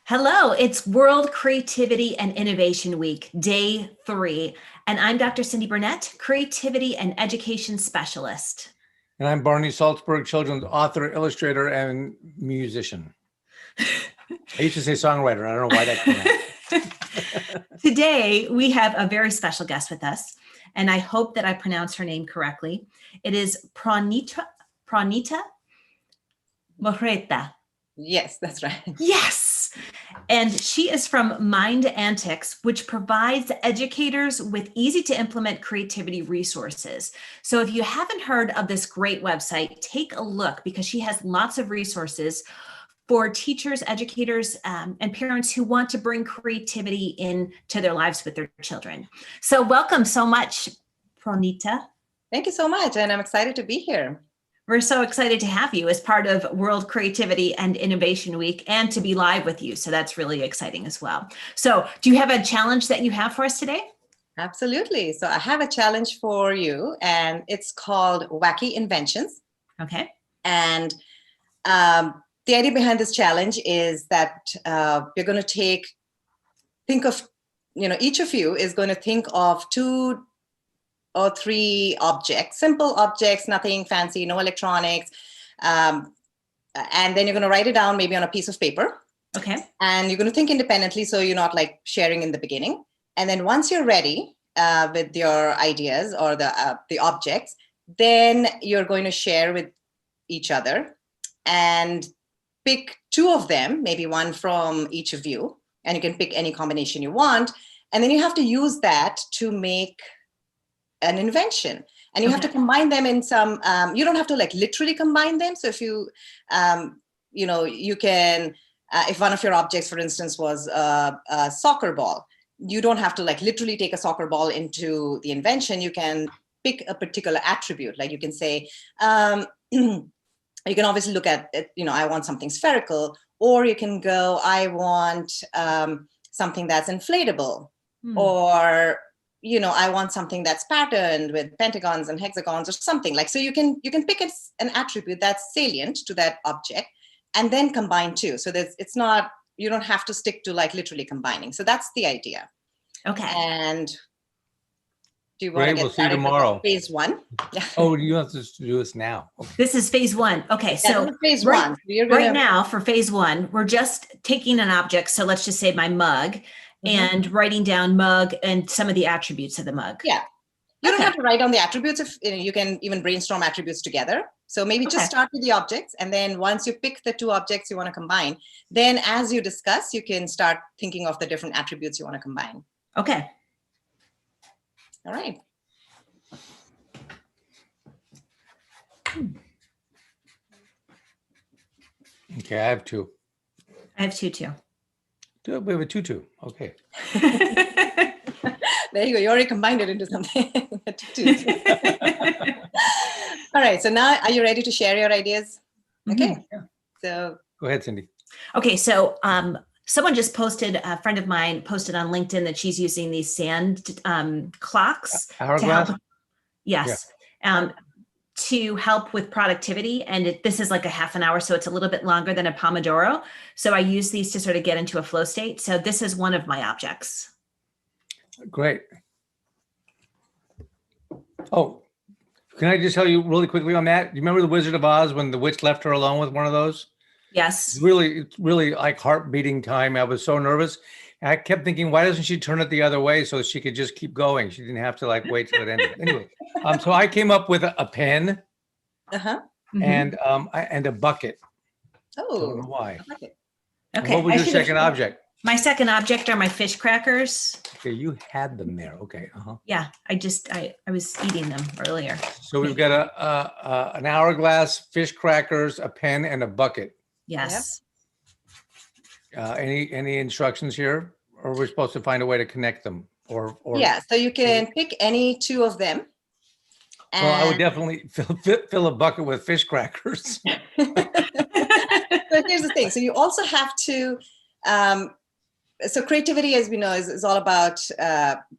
Hello, it's World Creativity and Innovation Week, Day 3, and I'm Dr. Cyndi Burnett, Creativity and Education Specialist. And I'm Barney Saltzberg, children's author, illustrator, and musician. I used to say songwriter. I don't know why that came out. Today, we have a very special guest with us, and I hope that I pronounce her name correctly. It is Pronitra Mehrotra. Yes, that's right. Yes. And she is from MindAntix, which provides educators with easy to implement creativity resources. So if you haven't heard of this great website, take a look because she has lots of resources for teachers, educators, and parents who want to bring creativity into their lives with their children. So welcome so much, Pronitra. Thank you so much. And I'm excited to be here. We're so excited to have you as part of World Creativity and Innovation Week and to be live with you. So that's really exciting as well. So do you have a challenge that you have for us today? Absolutely. So I have a challenge for you and it's called Wacky Inventions. Okay. And the idea behind this challenge is that you're going to think of, each of you is going to think of 2 or 3 objects, simple objects, nothing fancy, no electronics. And then you're going to write it down maybe on a piece of paper. Okay. And you're going to think independently, so you're not like sharing in the beginning. And then once you're ready with your ideas or the objects, then you're going to share with each other and pick 2 of them, maybe one from each of you, and you can pick any combination you want. And then you have to use that to make an invention, and you have to combine them in some, you don't have to like literally combine them. So if you, you can, if one of your objects, for instance, was a soccer ball, you don't have to like literally take a soccer ball into the invention. You can pick a particular attribute. Like you can say, you can obviously look at it, I want something spherical, or you can go, I want something that's inflatable, or I want something that's patterned with pentagons and hexagons or something like, so you can pick an attribute that's salient to that object and then combine 2. So it's not, you don't have to stick to like literally combining. So that's the idea. Okay. And do you want to get We'll see you started tomorrow. with phase 1? Yeah. Oh, you have to do this now. Okay. This is phase 1. Okay. So phase 1. Right now for phase 1, we're just taking an object. So let's just say my mug. And writing down mug and some of the attributes of the mug. Yeah. You don't have to write down the attributes. If you can even brainstorm attributes together. So maybe just start with the objects. And then once you pick the 2 objects you want to combine, then as you discuss, you can start thinking of the different attributes you want to combine. Okay. All right. Okay, I have 2. I have 2 too. We have a 2-2. Okay. There you go. You already combined it into something. 2. All right. So now are you ready to share your ideas? Okay. Yeah. So Go ahead, Cyndi. Okay. So someone just posted, a friend of mine posted on LinkedIn that she's using these sand clocks. Hourglass? Yes. Yeah. To help with productivity. And this is like a half an hour. So it's a little bit longer than a Pomodoro. So I use these to sort of get into a flow state. So this is one of my objects. Great. Oh, can I just tell you really quickly on that? Do you remember the Wizard of Oz when the witch left her alone with one of those? Yes. It's really like heart beating time. I was so nervous. I kept thinking, why doesn't she turn it the other way so she could just keep going? She didn't have to like wait till it ended. Anyway, so I came up with a pen and a bucket. Oh, Don't know why. bucket. Okay. What was your second object? My second object are my fish crackers. Okay, you had them there. Okay. Yeah, I was eating them earlier. So we've got an hourglass, fish crackers, a pen, and a bucket. Yes. Any instructions here, or we're supposed to find a way to connect them, or Yeah. So you can pick any 2 of them. Well, I would definitely fill a bucket with fish crackers. But here's the thing. So you also have to, so creativity, as we know, is all about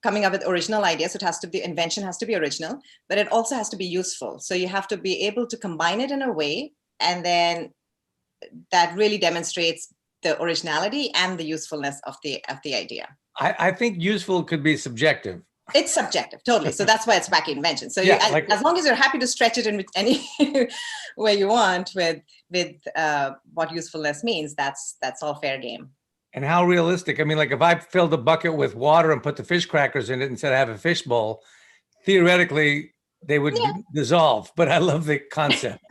coming up with original ideas. So the invention has to be original, but it also has to be useful. So you have to be able to combine it in a way, and then that really demonstrates the originality and the usefulness of the idea. I think useful could be subjective. It's subjective, totally. So that's why it's Wacky Inventions. So Yeah, like- as long as you're happy to stretch it in any way you want with what usefulness means, that's all fair game. And how realistic? I mean, like if I filled a bucket with water and put the fish crackers in it instead of have a fish bowl, theoretically they would dissolve. But I love the concept.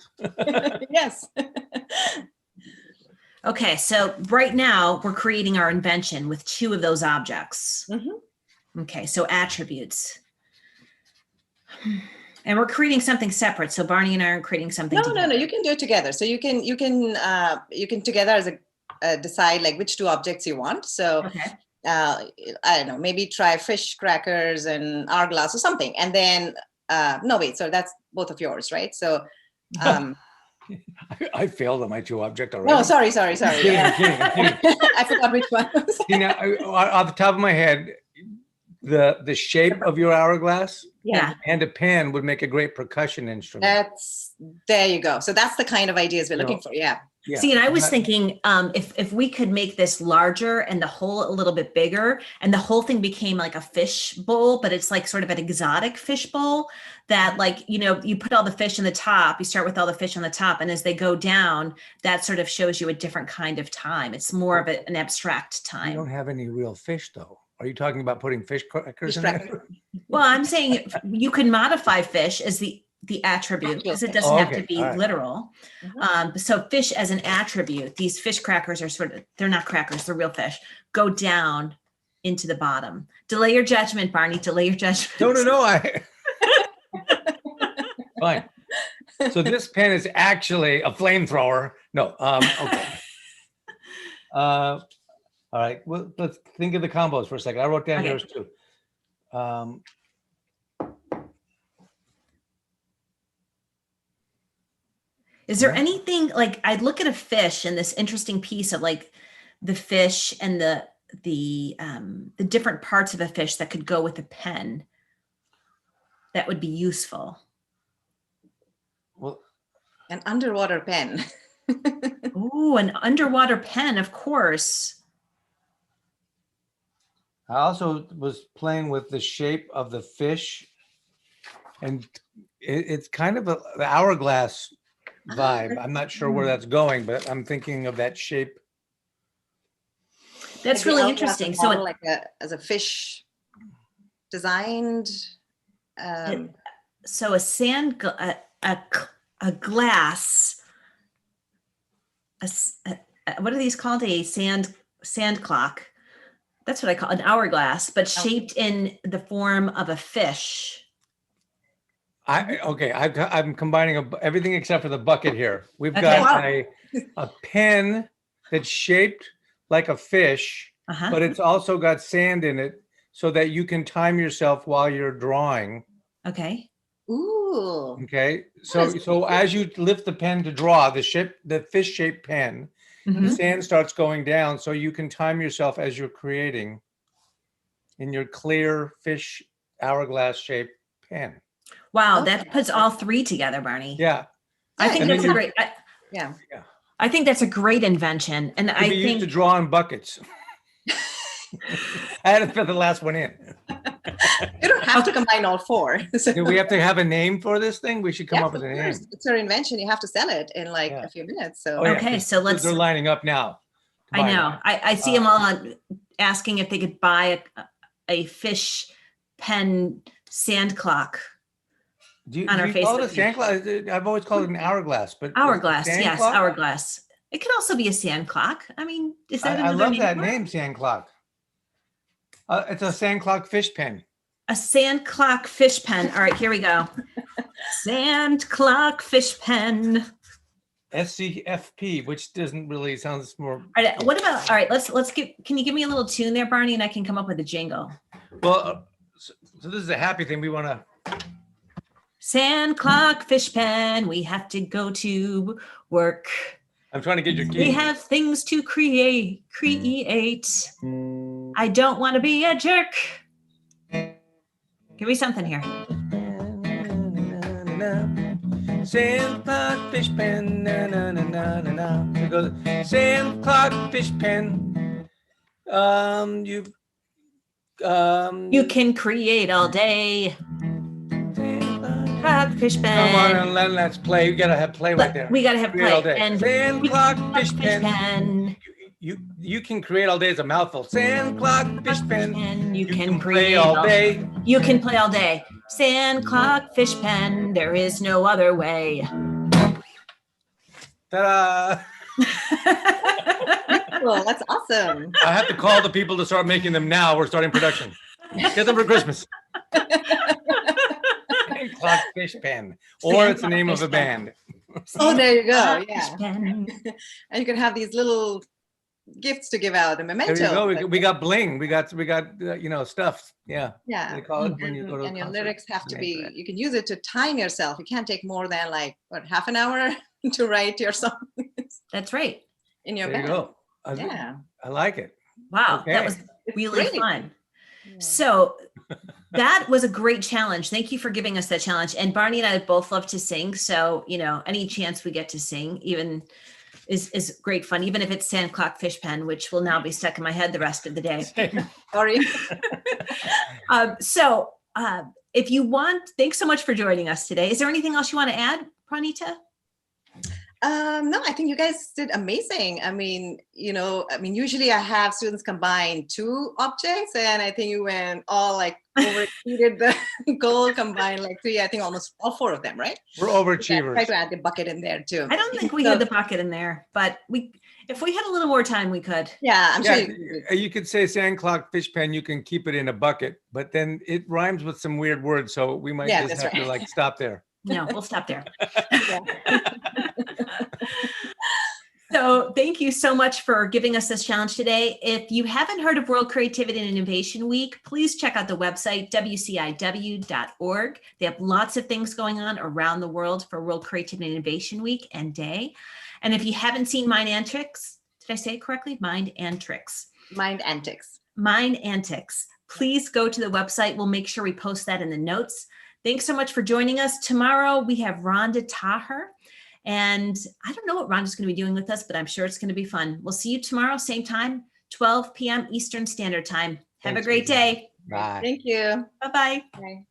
Yes. Okay, so right now we're creating our invention with 2 of those objects. Okay, so attributes. And we're creating something separate. So Barney and I are creating something together. No, you can do it together. So you can together as decide like which 2 objects you want. So Okay. I don't know, maybe try fish crackers and hourglass or something. And then no, wait, so that's both of yours, right? So I failed on my 2 object already. no, sorry. I'm kidding. I forgot which one. You know, off the top of my head, the shape of your hourglass Yeah. and a pen would make a great percussion instrument. There you go. So that's the kind of ideas we're looking for. Yeah. Yeah. See, and I was thinking if we could make this larger and the hole a little bit bigger and the whole thing became like a fish bowl, but it's like sort of an exotic fish bowl that like, you know, you put all the fish in the top, you start with all the fish on the top, and as they go down, that sort of shows you a different kind of time. It's more of an abstract You time. don't have any real fish though. Are you talking about putting fish crackers in there? Well, I'm saying you can modify fish as the attribute because it doesn't have to be all right. literal. So fish as an attribute, these fish crackers are they're not crackers, they're real fish, go down into the bottom. Delay your judgment, Barney, delay your judgment. No. Fine. So this pen is actually a flamethrower. No, okay. All right, well, let's think of the combos for a second. I wrote down yours too. Is there anything like I'd look at a fish and this interesting piece of like the fish and the different parts of a fish that could go with a pen that would be useful? Well, An underwater pen. Ooh, an underwater pen, of course. I also was playing with the shape of the fish, and it's kind of the hourglass vibe. I'm not sure where that's going, but I'm thinking of that shape. That's Like the really hourglass interesting. is So model as a fish designed. so a glass, what are these called? A sand clock. That's what I call an hourglass, but shaped in the form of a fish. I'm combining everything except for the bucket here. We've got a pen that's shaped like a fish, but it's also got sand in it so that you can time yourself while you're drawing. Okay. Ooh. Okay. So as you lift the pen to draw the fish-shaped pen, the sand starts going down so you can time yourself as you're creating in your clear fish hourglass shaped pen. Wow, that puts all 3 together, Barney. Yeah. I think that's a great. Yeah. I think that's a great invention, and I Be used to think draw on buckets. I had to fit the last one in. You don't have to combine all 4. So Do we have to have a name for this thing? We should come up with a name. it's your invention. You have to sell it in like a few minutes. So Oh, yeah, okay, 'cause so let's. they're lining up now. I know. I see them all on asking if they could buy a fish pen sand clock. Do you on our call it a Facebook sand clock? I've always called it an hourglass, but Hourglass, sand yes, clock? hourglass. It could also be a sand clock. I mean, is that I another love name that for it? name, sand clock. It's a sand clock fish pen. A sand clock fish pen. All right, here we go. Sand clock fish pen. SCFP, which doesn't really sounds more. All right, what about? All right, let's give. Can you give me a little tune there, Barney, and I can come up with a jingle. Well, so this is a happy thing. We want to. Sand clock fish pen. We have to go to work. I'm trying to get your key. We have things to create. I don't want to be a jerk. Give me something here. Sand clock, fish pen, na na na na na na. So it goes, sand clock, fish pen. You can create all day. Clock, fish pen. Come on and let's play. We gotta have play right there. We gotta have Create all play. day. And Sand clock, fish pen. pen. You can create all day is a mouthful. Sand clock, fish pen. And you can play all day. You can play all day. Sand clock, fish pen. There is no other way. Ta-da! Cool, that's awesome. I have to call the people to start making them now. We're starting production. Get them for Christmas. Sand clock, fish pen. Or it's the name of a band. Oh, there you go. Fish Yeah. pen. And you can have these little gifts to give out, a memento. There you go. We got bling. We got stuff. Yeah. Yeah. They call it when you go to a And your concert. lyrics have to Name be, for it. you can use it to time yourself. You can't take more than like, what, half an hour to write your song That's right. in your There you band. go. Yeah. I like it. Wow. That Okay. was It's really great. fun. Yeah. So that was a great challenge. Thank you for giving us that challenge. And Barney and I both love to sing. So, any chance we get to sing even is great fun, even if it's Sand Clock Fish Pen, which will now be stuck in my head the rest of the day. Sorry. If you want, thanks so much for joining us today. Is there anything else you want to add, Pronitra? No, I think you guys did amazing. I mean, usually I have students combine 2 objects, and I think you went all like overexceeded the goal, combined like 3, I think almost all 4 of them, right? We're Yeah, overachievers. try to add the bucket in there too. I don't think we had the bucket in there, but if we had a little more time, we could. Yeah, I'm Yeah, sure. you could say sand clock, fish pen. You can keep it in a bucket, but then it rhymes with some weird words, so we might Yeah, just that's have to right. stop there. No, we'll stop there. Yeah. So thank you so much for giving us this challenge today. If you haven't heard of World Creativity and Innovation Week, please check out the website, wciw.org. They have lots of things going on around the world for World Creativity and Innovation Week and Day. And if you haven't seen MindAntix, did I say it correctly? MindAntix. MindAntix. MindAntix. Please go to the website. We'll make sure we post that in the notes. Thanks so much for joining us. Tomorrow we have Rhonda Taher. And I don't know what Rhonda's going to be doing with us, but I'm sure it's going to be fun. We'll see you tomorrow, same time, 12 p.m. Eastern Standard Time. Have Thanks, a great Susan. day. Bye. Thank you. Bye-bye. Bye.